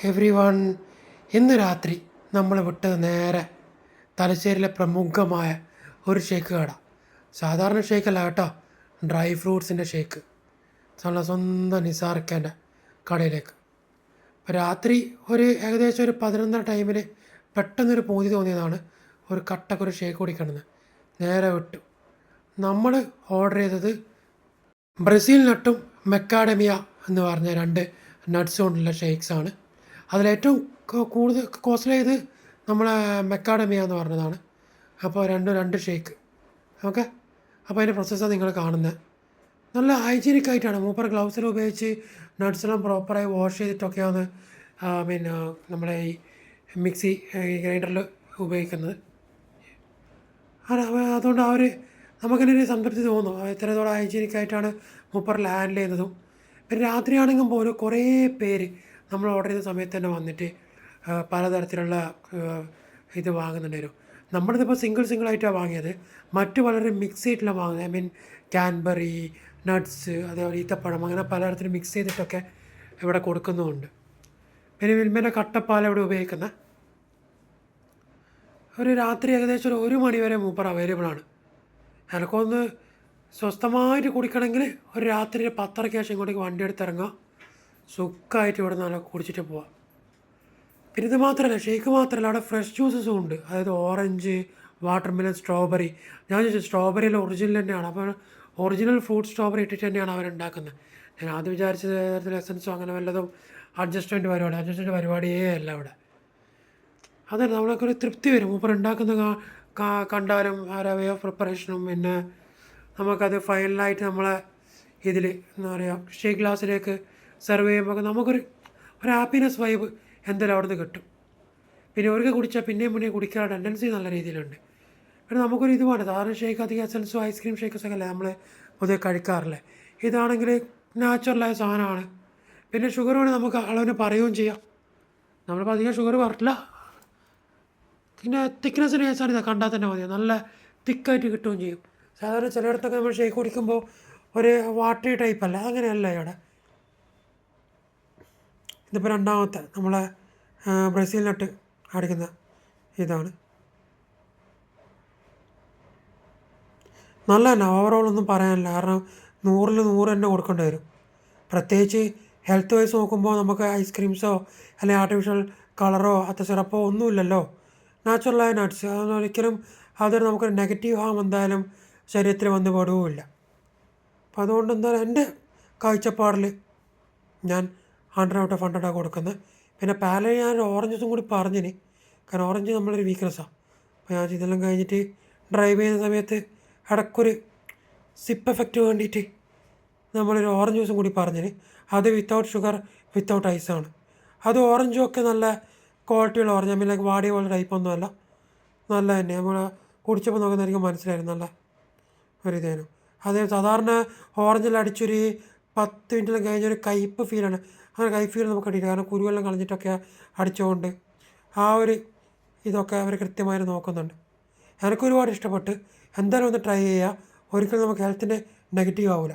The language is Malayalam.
Every one. ഇന്ന് രാത്രി നമ്മൾ വിട്ടത് നേരെ തലശ്ശേരിയിലെ പ്രമുഖമായ ഒരു ഷേക്ക് കട. സാധാരണ ഷേക്കല്ല കേട്ടോ, ഡ്രൈ ഫ്രൂട്ട്സിൻ്റെ ഷേക്ക്. നമ്മളെ സ്വന്തം നിസാർക്കേൻ്റെ കടയിലേക്ക്. അപ്പോൾ രാത്രി ഏകദേശം ഒരു 11 ടൈമിൽ പെട്ടെന്നൊരു പൂതി തോന്നിയതാണ് ഒരു കട്ടക്കൊരു ഷേക്ക് കുടിക്കണമെന്ന്. നേരെ വിട്ടു. നമ്മൾ ഓർഡർ ചെയ്തത് ബ്രസീൽ നട്ടും മെക്കാഡമിയ എന്ന് പറഞ്ഞ 2 നട്ട്സ് കൊണ്ടുള്ള ഷേക്സാണ്. അതിലേറ്റവും കൂടുതൽ കോസ്റ്റ്ലി ചെയ്ത് നമ്മളെ മെക്കാഡമിയ എന്ന് പറഞ്ഞതാണ്. അപ്പോൾ 2 ഷേക്ക്. ഓക്കെ, അപ്പോൾ അതിൻ്റെ പ്രോസസ്സാണ് നിങ്ങൾ കാണുന്നത്. നല്ല ഹൈജീനിക് ആയിട്ടാണ് മൂപ്പർ ഗ്ലൗസിൽ ഉപയോഗിച്ച് നട്ട്സെല്ലാം പ്രോപ്പറായി വാഷ് ചെയ്തിട്ടൊക്കെയാണ് നമ്മളെ ഈ മിക്സി ഗ്രൈൻഡറിൽ ഉപയോഗിക്കുന്നത്. അതുകൊണ്ട് നമുക്കിങ്ങനെ ഒരു സംതൃപ്തി തോന്നും, ഇത്രത്തോളം ഹൈജീനിക് ആയിട്ടാണ് മൂപ്പർ ഹാൻഡിൽ ചെയ്യുന്നതും. പിന്നെ രാത്രിയാണെങ്കിൽ പോലും കുറേ പേര് നമ്മൾ ഓർഡർ ചെയ്ത സമയത്ത് തന്നെ വന്നിട്ട് പലതരത്തിലുള്ള ഇത് വാങ്ങുന്നുണ്ടായിരുന്നു. നമ്മളിതിപ്പോൾ സിംഗിളായിട്ടാണ് വാങ്ങിയത്. മറ്റു പലരും മിക്സ് ചെയ്തിട്ടുള്ള വാങ്ങുന്നത്. ക്യാൻബറി, നട്ട്സ്, അതേപോലെ ഈത്തപ്പഴം, അങ്ങനെ പലതരത്തിലും മിക്സ് ചെയ്തിട്ടൊക്കെ ഇവിടെ കൊടുക്കുന്നുമുണ്ട്. പിന്നെ മിൽമേൻ്റെ കട്ടപ്പാൽ ഇവിടെ ഉപയോഗിക്കുന്നത്. ഒരു രാത്രി ഏകദേശം 1 മണി വരെ മൂപ്പർ അവൈലബിൾ ആണ്. എനക്കൊന്ന് സ്വസ്ഥമായിട്ട് കുടിക്കണമെങ്കിൽ ഒരു രാത്രി 10:30 ശേഷം ഇങ്ങോട്ടേക്ക് വണ്ടി എടുത്തിറങ്ങുക, സുഖമായിട്ട് ഇവിടെ നല്ല കുടിച്ചിട്ട് പോവാം. പിന്നെ ഇത് മാത്രമല്ല, ഷേക്ക് മാത്രമല്ല, അവിടെ ഫ്രഷ് ജ്യൂസസും ഉണ്ട്. അതായത് ഓറഞ്ച്, വാട്ടർമെലൺ, സ്ട്രോബെറി. ഞാൻ ചോദിച്ചു സ്ട്രോബെറിയിൽ ഒറിജിനൽ തന്നെയാണ്. അപ്പോൾ ഒറിജിനൽ ഫ്രൂട്ട് സ്ട്രോബെറി ഇട്ടിട്ട് തന്നെയാണ് അവരുണ്ടാക്കുന്നത്. ഞാൻ ആദ്യം വിചാരിച്ചത് തരത്തിൽ എസൻസോ അങ്ങനെ വല്ലതും അഡ്ജസ്റ്റ്മെൻറ്റ് പരിപാടിയേ അല്ല ഇവിടെ. അതല്ല, നമ്മളൊക്കെ ഒരു തൃപ്തി വരും മൂപ്പർ ഉണ്ടാക്കുന്ന കണ്ടാലും വേ ഓഫ് പ്രിപ്പറേഷനും. പിന്നെ നമുക്കത് ഫൈനലായിട്ട് നമ്മളെ ഇതിൽ എന്താ പറയുക, ഷേക്ക് ഗ്ലാസ്സിലേക്ക് സെർവ് ചെയ്യുമ്പോൾ നമുക്കൊരു ഹാപ്പിനെസ് വൈബ് എന്തായാലും അവിടെ നിന്ന് കിട്ടും. പിന്നെ ഒരിക്കൽ കുടിച്ചാൽ പിന്നെയും കുടിക്കാനുള്ള ടെൻഡൻസി നല്ല രീതിയിലുണ്ട്. പിന്നെ നമുക്കൊരു ഇത് വേണം. സാധാരണ ഷേക്ക് അധികം എസൻസോ ഐസ്ക്രീം ഷേക്കസൊക്കെ അല്ലേ നമ്മൾ പൊതുവെ കഴിക്കാറില്ലേ. ഇതാണെങ്കിൽ നാച്ചുറലായ സാധനമാണ്. പിന്നെ ഷുഗർ വേണമെങ്കിൽ നമുക്ക് അളവിന് പറയുകയും ചെയ്യാം. നമ്മളിപ്പോൾ അധികം ഷുഗർ പറഞ്ഞില്ല. പിന്നെ തിക്നെസ്സിന് കേസാണ് ഇത് കണ്ടാൽ തന്നെ മതി, നല്ല തിക്കായിട്ട് കിട്ടുകയും ചെയ്യും. സാധാരണ ചിലയിടത്തൊക്കെ നമ്മൾ ഷേക്ക് കുടിക്കുമ്പോൾ ഒരു വാട്ടറി ടൈപ്പ് അല്ല, അങ്ങനെയല്ല ഇവിടെ. ഇതിപ്പോൾ രണ്ടാമത്തെ നമ്മളെ ബ്രസീൽ നട്ട് അടിക്കുന്ന ഇതാണ്. നല്ല തന്നെ, ഓവറോൾ ഒന്നും പറയാനില്ല. കാരണം 100-ൽ 100 തന്നെ കൊടുക്കേണ്ടി വരും. പ്രത്യേകിച്ച് ഹെൽത്ത് വൈസ് നോക്കുമ്പോൾ നമുക്ക് ഐസ്ക്രീംസോ അല്ലെങ്കിൽ ആർട്ടിഫിഷ്യൽ കളറോ സിറപ്പോ ഒന്നുമില്ലല്ലോ. നാച്ചുറലായ നട്ട്സ്, അതൊരിക്കലും അതൊരു നമുക്കൊരു നെഗറ്റീവ് ഹാം എന്തായാലും ശരീരത്തിൽ വന്ന് പെടുകയില്ല. അപ്പം അതുകൊണ്ട് എന്തായാലും എൻ്റെ കാഴ്ചപ്പാടിൽ ഞാൻ 100 ഔട്ട് ഓഫ് 100 കൊടുക്കുന്നത്. പിന്നെ പാലിൽ ഞാൻ ഓറഞ്ച് ജ്യൂസും കൂടി പറഞ്ഞിന്, കാരണം ഓറഞ്ച് നമ്മളൊരു വീക്ക്നെസ്സാണ്. അപ്പോൾ ഞാൻ ഇതെല്ലാം കഴിഞ്ഞിട്ട് ഡ്രൈവ് ചെയ്യുന്ന സമയത്ത് ഇടയ്ക്കൊരു സിപ്പ് എഫക്റ്റ് വേണ്ടിയിട്ട് നമ്മളൊരു ഓറഞ്ച് ജ്യൂസും കൂടി പറഞ്ഞിന്. അത് വിത്തൗട്ട് ഷുഗർ, വിത്തൗട്ട് ഐസാണ്. അത് ഓറഞ്ചും ഒക്കെ നല്ല ക്വാളിറ്റിയുള്ള ഓറഞ്ച്, ലൈക്ക് വാടിയ പോലെ ടൈപ്പൊന്നുമല്ല, നല്ല തന്നെ. നമ്മൾ കുടിച്ചപ്പോൾ നോക്കുന്നതായിരിക്കും മനസ്സിലായിരുന്നു, നല്ല ഒരിതേനും. അത് സാധാരണ ഓറഞ്ചിൽ അടിച്ചൊരു 10 മിനിറ്റെല്ലാം കഴിഞ്ഞൊരു കയ്പ്പ് ഫീലാണ്. അങ്ങനെ കയ്പ്പ് ഫീൽ നമുക്ക് കിട്ടിയില്ല, കാരണം കുരുവെല്ലാം കളഞ്ഞിട്ടൊക്കെ അടിച്ചുകൊണ്ട് ആ ഒരു ഇതൊക്കെ അവർ കൃത്യമായിട്ട് നോക്കുന്നുണ്ട്. എനിക്കൊരുപാട് ഇഷ്ടപ്പെട്ട്. എന്തായാലും ഒന്ന് ട്രൈ ചെയ്യുക, ഒരിക്കലും നമുക്ക് ഹെൽത്തിൻ്റെ നെഗറ്റീവ് ആവില്ല.